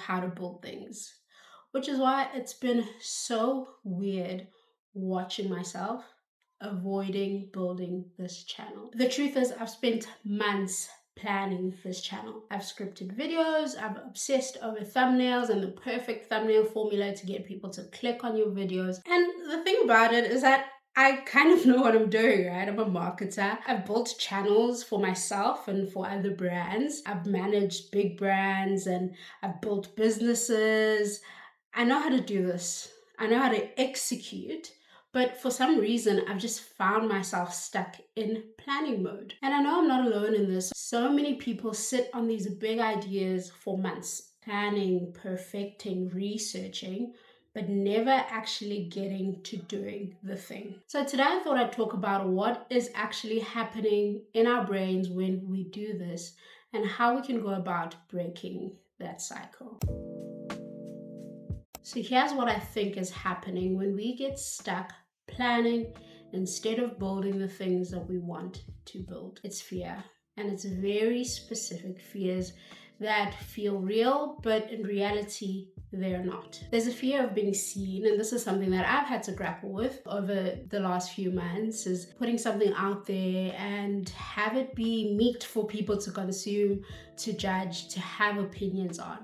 how to build things, which is why it's been so weird watching myself avoiding building this channel. The truth is, I've spent months planning this channel. I've scripted videos, I've obsessed over thumbnails and the perfect thumbnail formula to get people to click on your videos. And the thing about it is that I kind of know what I'm doing, right? I'm a marketer. I've built channels for myself and for other brands. I've managed big brands and I've built businesses. I know how to do this. I know how to execute. But for some reason, I've just found myself stuck in planning mode. And I know I'm not alone in this. So many people sit on these big ideas for months, planning, perfecting, researching, but never actually getting to doing the thing. So today I thought I'd talk about what is actually happening in our brains when we do this and how we can go about breaking that cycle. So here's what I think is happening when we get stuck planning instead of building the things that we want to build. It's fear, and it's very specific fears that feel real, but in reality, they're not. There's a fear of being seen, and this is something that I've had to grapple with over the last few months, is putting something out there and have it be meat for people to consume, to judge, to have opinions on.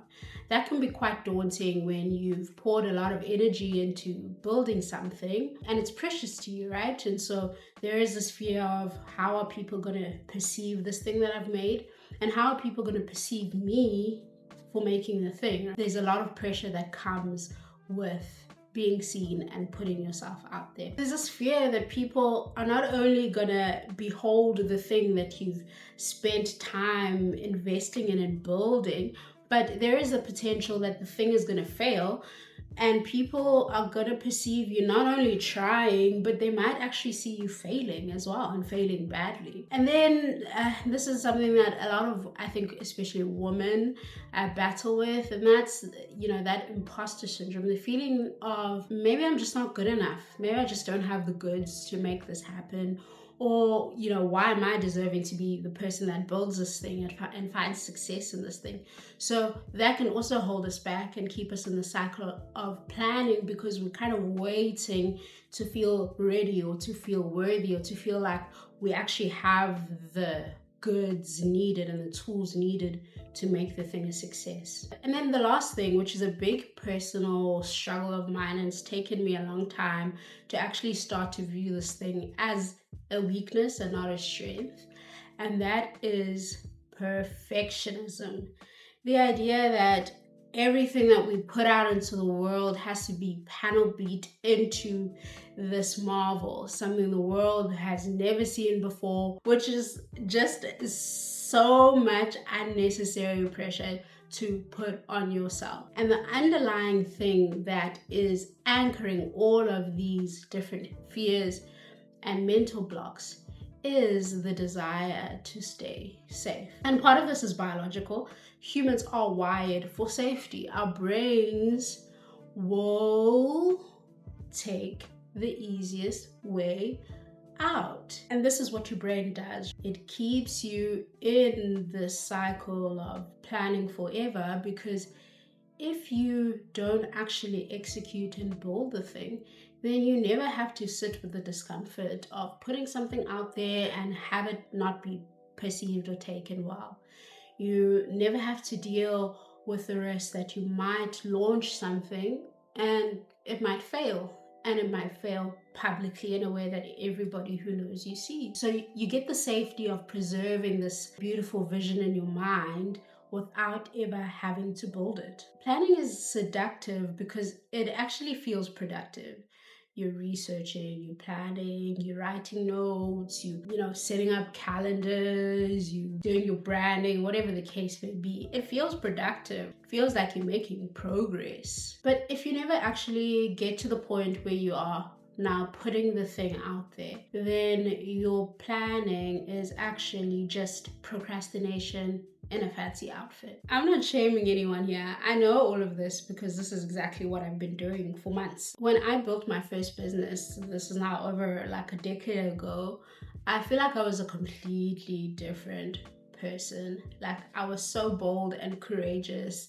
That can be quite daunting when you've poured a lot of energy into building something and it's precious to you, right? And so there is this fear of, how are people going to perceive this thing that I've made? And how are people going to perceive me for making the thing? There's a lot of pressure that comes with being seen and putting yourself out there. There's this fear that people are not only going to behold the thing that you've spent time investing in and building, but there is a potential that the thing is going to fail, and people are going to perceive you not only trying, but they might actually see you failing as well, and failing badly. And then this is something that a lot of, I think, especially women battle with, and that's, that imposter syndrome, the feeling of, maybe I'm just not good enough. Maybe I just don't have the goods to make this happen. Or, why am I deserving to be the person that builds this thing and finds success in this thing? So that can also hold us back and keep us in the cycle of planning, because we're kind of waiting to feel ready or to feel worthy or to feel like we actually have the goods needed and the tools needed to make the thing a success. And then the last thing, which is a big personal struggle of mine, and it's taken me a long time to actually start to view this thing as a weakness and not a strength, and that is perfectionism. The idea that everything that we put out into the world has to be panel beat into this marvel, something the world has never seen before, which is just so much unnecessary pressure to put on yourself. And the underlying thing that is anchoring all of these different fears and mental blocks is the desire to stay safe. And part of this is biological. Humans are wired for safety. Our brains will take the easiest way out. And this is what your brain does. It keeps you in this cycle of planning forever, because if you don't actually execute and build the thing, then you never have to sit with the discomfort of putting something out there and have it not be perceived or taken well. You never have to deal with the risk that you might launch something and it might fail, and it might fail publicly in a way that everybody who knows you sees. So you get the safety of preserving this beautiful vision in your mind without ever having to build it. Planning is seductive because it actually feels productive. You're researching, you're planning, you're writing notes, you setting up calendars, you doing your branding, whatever the case may be. It feels productive. It feels like you're making progress. But if you never actually get to the point where you are now putting the thing out there, then your planning is actually just procrastination in a fancy outfit. I'm not shaming anyone here. I know all of this because this is exactly what I've been doing for months. When I built my first business, this is now over like a decade ago, I feel like I was a completely different person. Like, I was so bold and courageous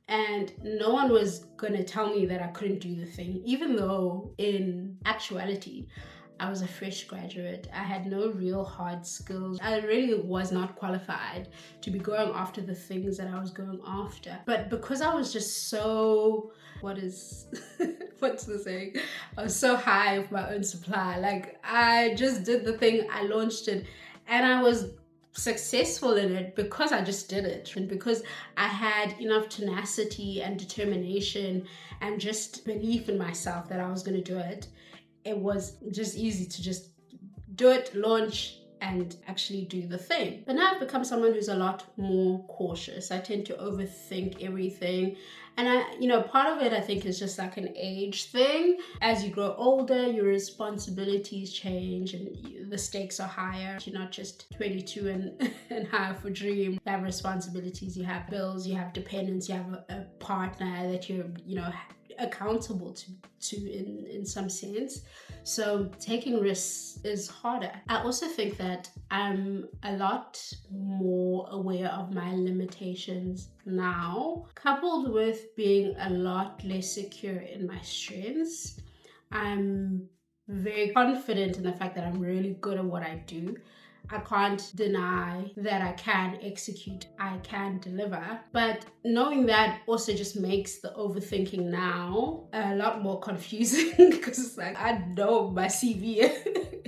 And no one was gonna tell me that I couldn't do the thing, even though in actuality, I was a fresh graduate. I had no real hard skills. I really was not qualified to be going after the things that I was going after. But because I was just so, what's the saying? I was so high of my own supply. Like, I just did the thing, I launched it, and I was successful in it because I just did it, and because I had enough tenacity and determination and just belief in myself that I was going to do it. It was just easy to just do it, launch, and actually do the thing. But now I've become someone who's a lot more cautious. I tend to overthink everything. And part of it, I think, is just like an age thing. As you grow older, your responsibilities change and the stakes are higher. You're not just 22 and have a dream. You have responsibilities, you have bills, you have dependents, you have a partner that you're, accountable to in some sense. So taking risks is harder. I also think that I'm a lot more aware of my limitations now, coupled with being a lot less secure in my strengths. I'm very confident in the fact that I'm really good at what I do. I can't deny that I can execute, I can deliver. But knowing that also just makes the overthinking now a lot more confusing because it's like, I know my CV.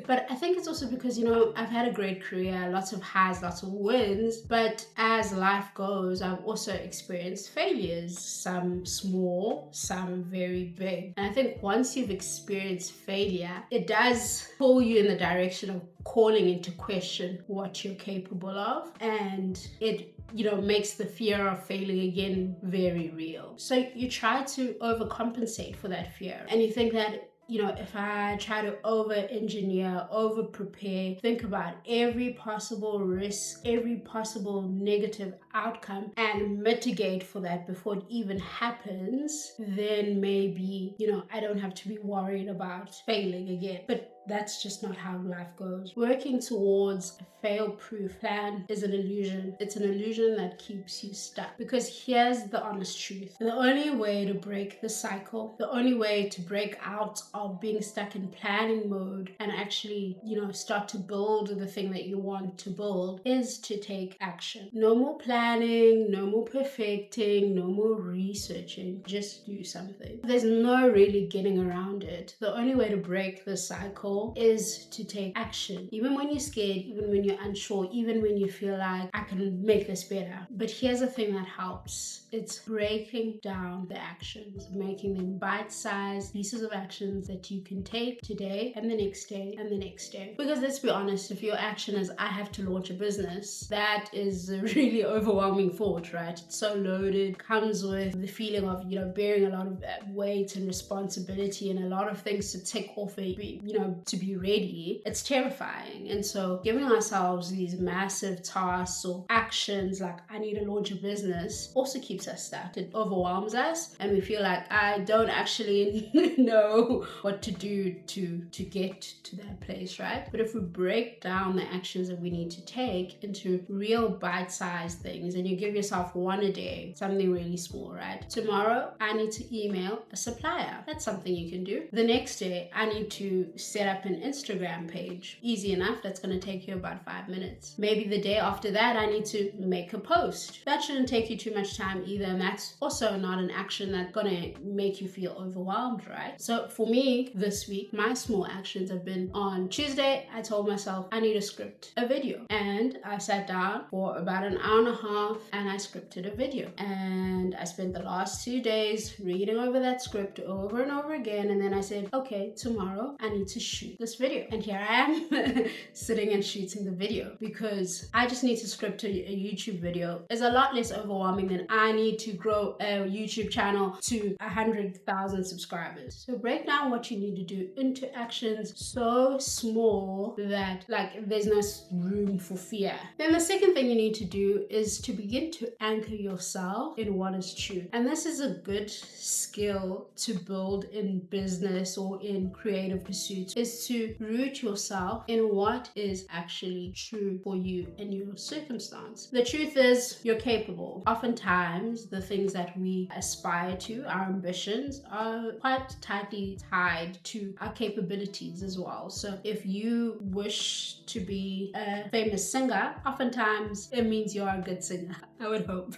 But I think it's also because, I've had a great career, lots of highs, lots of wins. But as life goes, I've also experienced failures, some small, some very big. And I think once you've experienced failure, it does pull you in the direction of calling into question what you're capable of, and it makes the fear of failing again very real. So you try to overcompensate for that fear, and you think that if I try to over-engineer, over-prepare, think about every possible risk, every possible negative outcome, and mitigate for that before it even happens, then maybe, I don't have to be worried about failing again. But that's just not how life goes. Working towards a fail-proof plan is an illusion. It's an illusion that keeps you stuck. Because here's the honest truth. The only way to break the cycle, the only way to break out of being stuck in planning mode and actually, start to build the thing that you want to build is to take action. No more planning, no more perfecting, no more researching. Just do something. There's no really getting around it. The only way to break the cycle is to take action. Even when you're scared, even when you're unsure, even when you feel like I can make this better. But here's the thing that helps. It's breaking down the actions, making them bite-sized pieces of actions that you can take today and the next day and the next day. Because let's be honest, if your action is I have to launch a business, that is a really overwhelming thought, right? It's so loaded, comes with the feeling of, bearing a lot of weight and responsibility and a lot of things to tick off, to be ready. It's terrifying. And so giving ourselves these massive tasks or actions like I need to launch a business also keeps us stuck. It overwhelms us and we feel like I don't actually know what to do to get to that place, right? But if we break down the actions that we need to take into real bite-sized things and you give yourself one a day, something really small, right? Tomorrow, I need to email a supplier. That's something you can do. The next day, I need to set up an Instagram page. Easy enough. That's going to take you about 5 minutes. Maybe the day after that, I need to make a post. That shouldn't take you too much time either. And that's also not an action that's going to make you feel overwhelmed, right? So for me, this week, my small actions have been on Tuesday, I told myself I need to script a video. And I sat down for about an hour and a half and I scripted a video. And I spent the last 2 days reading over that script over and over again. And then I said, okay, tomorrow I need to shoot this video. And here I am sitting and shooting the video because I just need to script a YouTube video. It's a lot less overwhelming than I need to grow a YouTube channel to 100,000 subscribers. So break down what you need to do into actions so small that there's no room for fear. Then the second thing you need to do is to begin to anchor yourself in what is true. And this is a good skill to build in business or in creative pursuits, is to root yourself in what is actually true for you and your circumstance. The truth is you're capable. Oftentimes times the things that we aspire to, our ambitions, are quite tightly tied to our capabilities as well. So if you wish to be a famous singer, oftentimes it means you're a good singer. I would hope.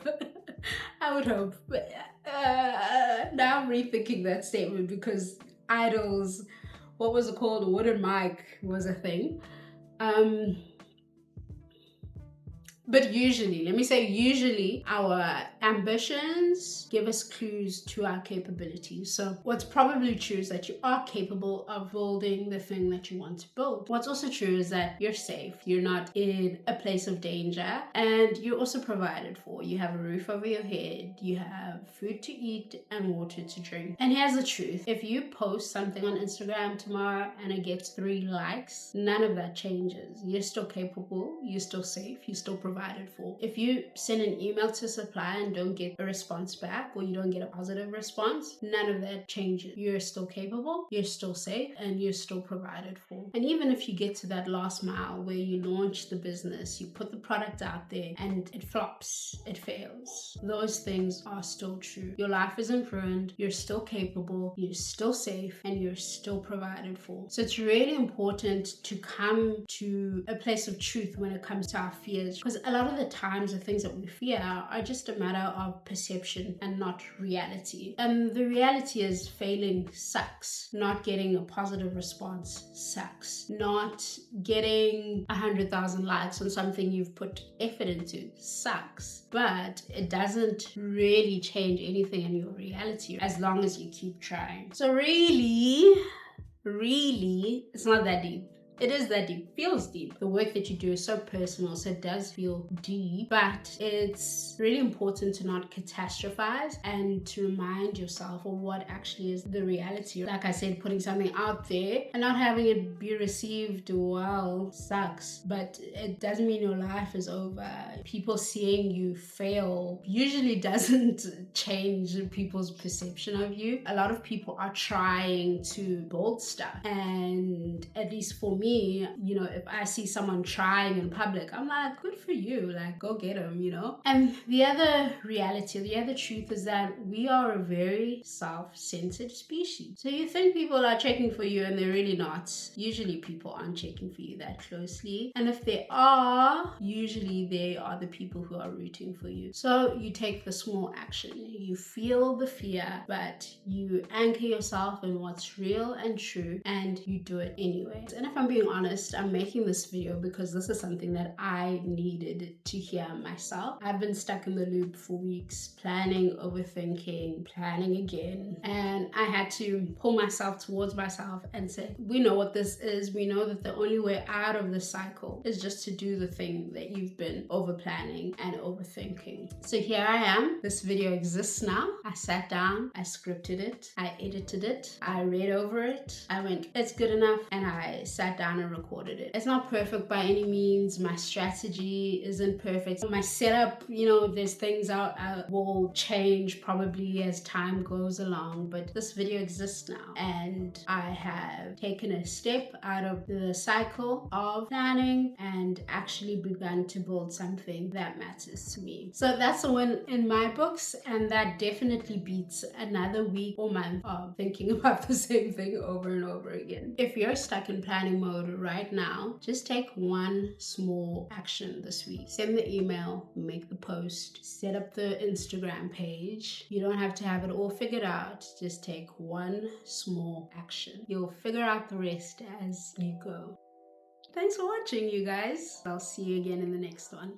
I would hope. But, now I'm rethinking that statement because idols, what was it called? Wooden mic was a thing. But usually our ambitions give us clues to our capabilities. So what's probably true is that you are capable of building the thing that you want to build. What's also true is that you're safe, you're not in a place of danger, and you're also provided for. You have a roof over your head, you have food to eat and water to drink. And here's the truth. If you post something on Instagram tomorrow and it gets 3 likes, none of that changes. You're still capable, you're still safe, you're still provided for. If you send an email to supplier and don't get a response back, or you don't get a positive response, none of that changes. You're still capable, you're still safe, and you're still provided for. And even if you get to that last mile where you launch the business, you put the product out there and it flops, it fails, those things are still true. Your life isn't ruined, you're still capable, you're still safe, and you're still provided for. So it's really important to come to a place of truth when it comes to our fears, because a lot of the times the things that we fear are just a matter of perception and not reality. And the reality is failing sucks. Not getting a positive response sucks. Not getting 100,000 likes on something you've put effort into sucks. But it doesn't really change anything in your reality as long as you keep trying. So really, it's not that deep. It is that deep, feels deep. The work that you do is so personal, so it does feel deep, but it's really important to not catastrophize and to remind yourself of what actually is the reality. Like I said, putting something out there and not having it be received well sucks, but it doesn't mean your life is over. People seeing you fail usually doesn't change people's perception of you. A lot of people are trying to build stuff, and at least for me, you know, if I see someone trying in public, I'm like, good for you, like, go get them, you know. And the other reality, the other truth is that we are a very self-centered species. So you think people are checking for you and they're really not. Usually people aren't checking for you that closely, and if they are, usually they are the people who are rooting for you. So you take the small action, you feel the fear, but you anchor yourself in what's real and true, and you do it anyway. And if I'm being honest, I'm making this video because this is something that I needed to hear myself. I've been stuck in the loop for weeks, planning, overthinking, planning again, and I had to pull myself towards myself and say, we know what this is. We know that the only way out of this cycle is just to do the thing that you've been over planning and overthinking. So here I am. This video exists now. I sat down, I scripted it, I edited it, I read over it, I went, it's good enough, and I sat down and recorded it. It's not perfect by any means. My strategy isn't perfect. My setup, you know, there's things I will change probably as time goes along, but this video exists now, and I have taken a step out of the cycle of planning and actually begun to build something that matters to me. So that's a win in my books, and that definitely beats another week or month of thinking about the same thing over and over again. If you're stuck in planning mode right now, just take one small action this week. Send the email, make the post, set up the Instagram page. You don't have to have it all figured out. Just take one small action. You'll figure out the rest as you go. Thanks for watching, you guys. I'll see you again in the next one.